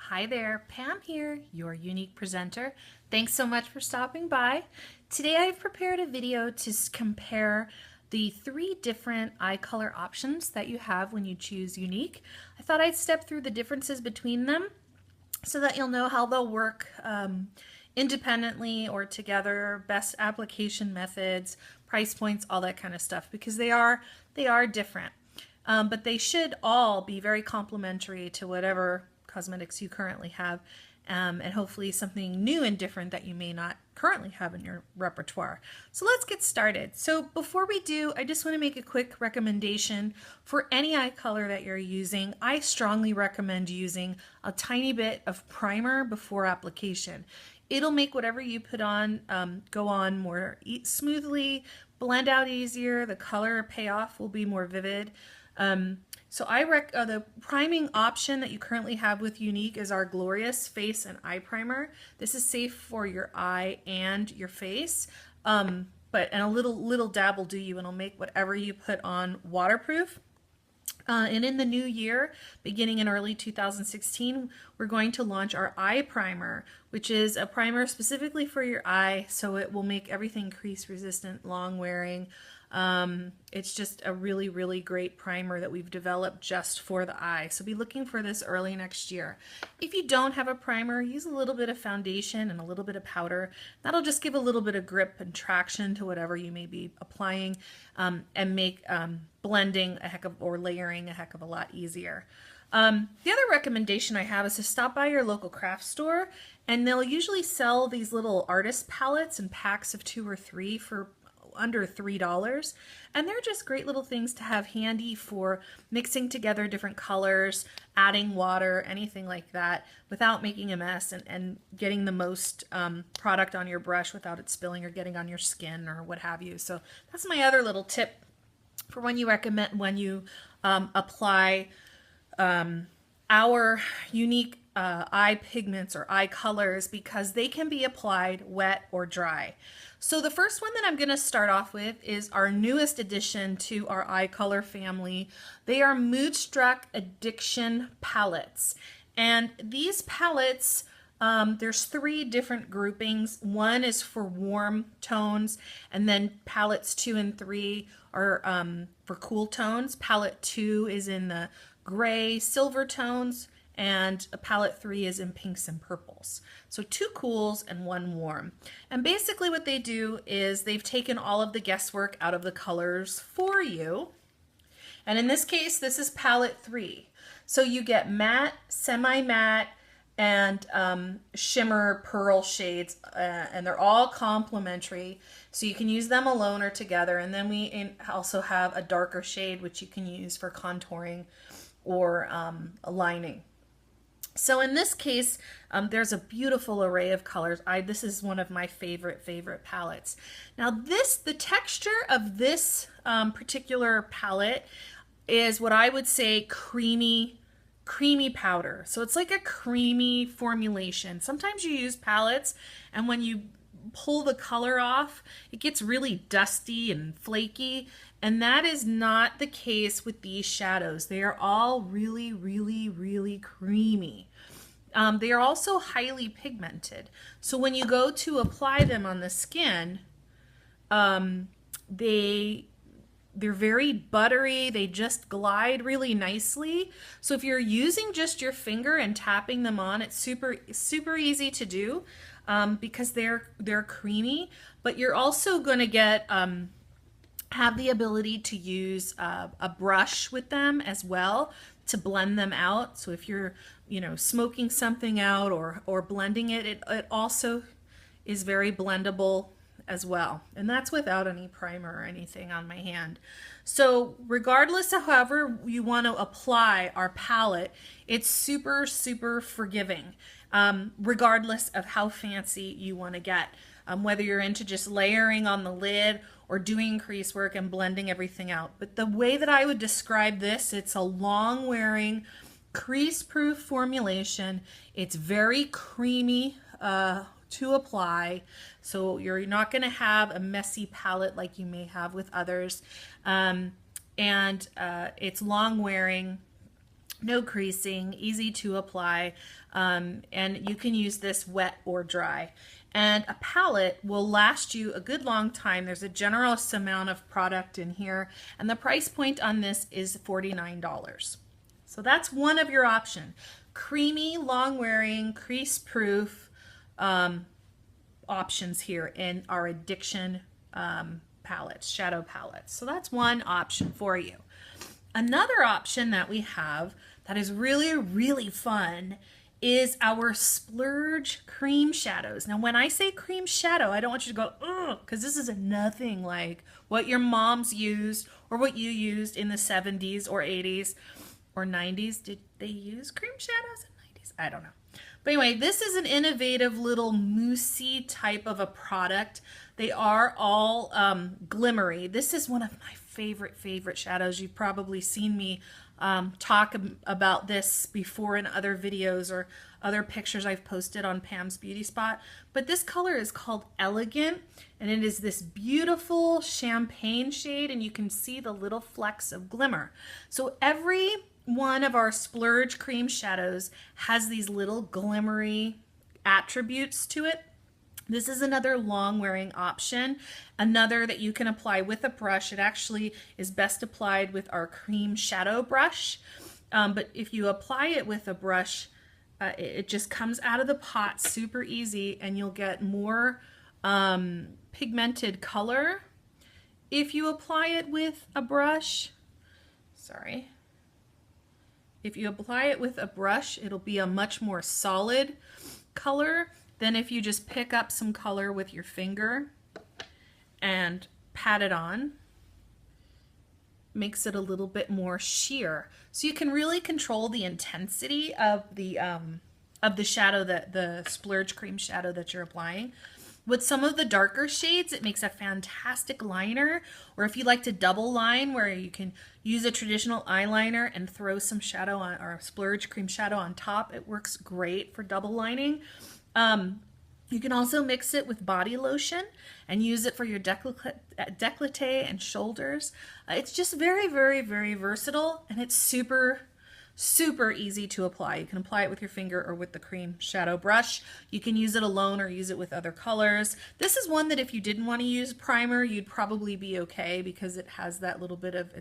Hi there, Pam here, your Younique presenter. Thanks so much for stopping by. Today I've prepared a video to compare the 3 different eye color options that you have when you choose Younique. I thought I'd step through the differences between them so that you'll know how they'll work independently or together, best application methods, price points, all that kind of stuff, because they are different. But they should all be very complementary to whatever cosmetics you currently have, and hopefully something new and different that you may not currently have in your repertoire. So let's get started. So before we do, I just want to make a quick recommendation for any eye color that you're using. I strongly recommend using a tiny bit of primer before application. It'll make whatever you put on go on more smoothly, blend out easier, the color payoff will be more vivid. So the priming option that you currently have with Younique is our Glorious Face and Eye Primer. This is safe for your eye and your face, and a little dab will do you, and it'll make whatever you put on waterproof. And in the new year, beginning in early 2016, we're going to launch our eye primer, which is a primer specifically for your eye, so it will make everything crease resistant, long wearing. It's just a really, really great primer that we've developed just for the eye. So be looking for this early next year. If you don't have a primer, use a little bit of foundation and a little bit of powder. That'll just give a little bit of grip and traction to whatever you may be applying, and make blending or layering a heck of a lot easier. The other recommendation I have is to stop by your local craft store, and they'll usually sell these little artist palettes in packs of 2 or 3 for under $3, and they're just great little things to have handy for mixing together different colors, adding water, anything like that, without making a mess, and getting the most product on your brush without it spilling or getting on your skin or what have you. So that's my other little tip for when you apply our Younique eye pigments or eye colors, because they can be applied wet or dry. So the first one that I'm going to start off with is our newest addition to our eye color family. They are Moodstruck Addiction palettes, and these palettes, there's 3 different groupings. One is for warm tones, and then palettes 2 and 3 are for cool tones. Palette 2 is in the gray silver tones, and a palette 3 is in pinks and purples. So 2 cools and 1 warm. And basically what they do is they've taken all of the guesswork out of the colors for you. And in this case, this is palette 3. So you get matte, semi-matte, and shimmer pearl shades, and they're all complementary, so you can use them alone or together. And then we also have a darker shade which you can use for contouring or aligning. So in this case, there's a beautiful array of colors. This is one of my favorite palettes. Now the texture of this particular palette is what I would say creamy powder. So it's like a creamy formulation. Sometimes you use palettes, and when you pull the color off, it gets really dusty and flaky, and that is not the case with these shadows. They are all really creamy. They are also highly pigmented. So when you go to apply them on the skin, they're very buttery. They just glide really nicely. So if you're using just your finger and tapping them on, it's super easy to do, because they're creamy. But you're also going to get have the ability to use a brush with them as well to blend them out. So if you're smoking something out or blending it also is very blendable as well. And that's without any primer or anything on my hand. So regardless of however you want to apply our palette, it's super forgiving, regardless of how fancy you want to get. Whether you're into just layering on the lid or doing crease work and blending everything out. But the way that I would describe this, it's a long wearing, crease proof formulation. It's very creamy to apply, so you're not going to have a messy palette like you may have with others. It's long wearing, no creasing, easy to apply, and you can use this wet or dry. And a palette will last you a good long time. There's a generous amount of product in here, and the price point on this is $49. So that's one of your options. Creamy, long-wearing, crease-proof options here in our Addiction palettes, shadow palettes. So that's one option for you. Another option that we have that is really, really fun is our Splurge cream shadows. Now, when I say cream shadow, I don't want you to go, ugh, because this is nothing like what your moms used or what you used in the 70s or 80s or 90s. Did they use cream shadows in the 90s? I don't know. But anyway, this is an innovative little moussey type of a product. They are all glimmery. This is one of my favorite shadows. You've probably seen me talk about this before in other videos or other pictures I've posted on Pam's Beauty Spot. But this color is called Elegant, and it is this beautiful champagne shade, and you can see the little flecks of glimmer. So every one of our Splurge cream shadows has these little glimmery attributes to it. This is another long wearing option, another that you can apply with a brush. It actually is best applied with our cream shadow brush, but if you apply it with a brush, it just comes out of the pot super easy, and you'll get more pigmented color. If you apply it with a brush, if you apply it with a brush, it'll be a much more solid color than if you just pick up some color with your finger and pat it on. Makes it a little bit more sheer. So you can really control the intensity of the shadow, the Splurge cream shadow that you're applying. With some of the darker shades, it makes a fantastic liner, or if you like to double line, where you can use a traditional eyeliner and throw some shadow on, or Splurge cream shadow on top, it works great for double lining. You can also mix it with body lotion and use it for your décolleté and shoulders. It's just very versatile, and it's super easy to apply. You can apply it with your finger or with the cream shadow brush. You can use it alone or use it with other colors. This is one that if you didn't want to use primer, you'd probably be okay, because it has that little bit of,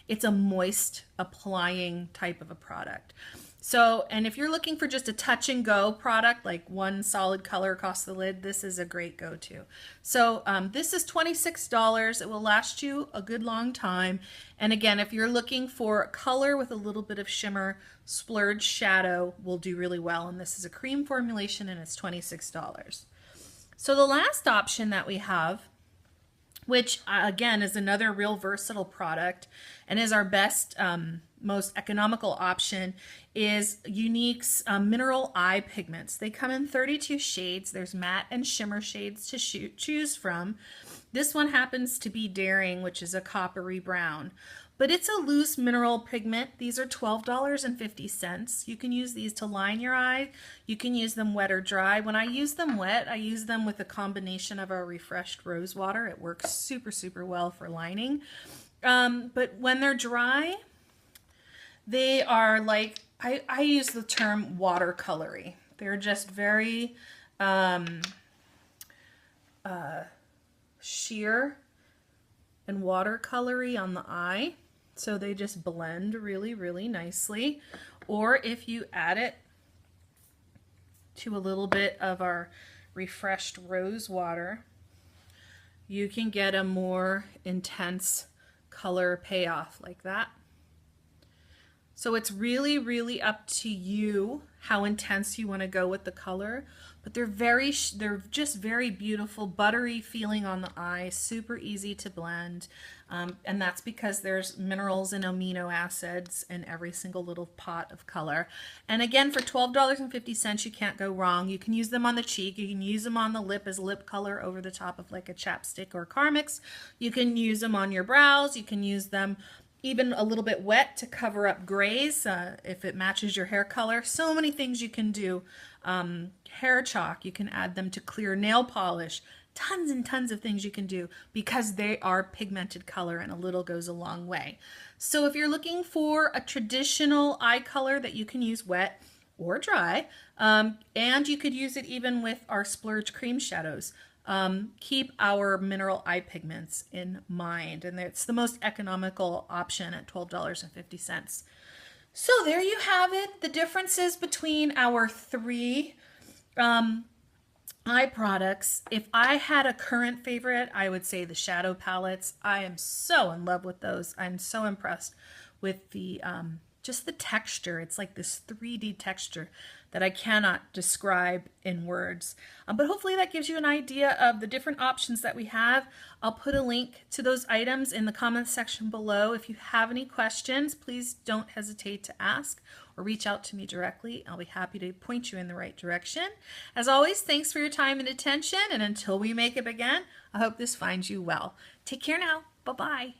it's a moist applying type of a product. So, and if you're looking for just a touch and go product, like one solid color across the lid, this is a great go-to. So this is $26. It will last you a good long time. And again, if you're looking for color with a little bit of shimmer, Splurge Shadow will do really well. And this is a cream formulation, and it's $26. So the last option that we have, which again is another real versatile product and is our best, most economical option, is Younique's Mineral Eye Pigments. They come in 32 shades. There's matte and shimmer shades to choose from. This one happens to be Daring, which is a coppery brown. But it's a loose mineral pigment. These are $12.50. You can use these to line your eye. You can use them wet or dry. When I use them wet, I use them with a combination of our refreshed rose water. It works super well for lining. But when they're dry, they are like, I use the term watercolory. They're just very sheer and watercolory on the eye. So they just blend really nicely. Or if you add it to a little bit of our refreshed rose water, you can get a more intense color payoff like that. So it's really up to you how intense you want to go with the color, but they're just very beautiful, buttery feeling on the eye, super easy to blend, and that's because there's minerals and amino acids in every single little pot of color. And again, for $12.50, you can't go wrong. You can use them on the cheek, you can use them on the lip as lip color over the top of like a chapstick or Carmex. You can use them on your brows, you can use them even a little bit wet to cover up grays if it matches your hair color. So many things you can do. Hair chalk, you can add them to clear nail polish, tons and tons of things you can do because they are pigmented color, and a little goes a long way. So if you're looking for a traditional eye color that you can use wet or dry, and you could use it even with our Splurge cream shadows, keep our mineral eye pigments in mind, and it's the most economical option at $12.50. So there you have it, the differences between our three eye products. If I had a current favorite, I would say the shadow palettes. I am so in love with those. I'm so impressed with the just the texture. It's like this 3D texture that I cannot describe in words. But hopefully that gives you an idea of the different options that we have. I'll put a link to those items in the comments section below. If you have any questions, please don't hesitate to ask or reach out to me directly. I'll be happy to point you in the right direction. As always, thanks for your time and attention, and until we make it again, I hope this finds you well. Take care now. Bye-bye.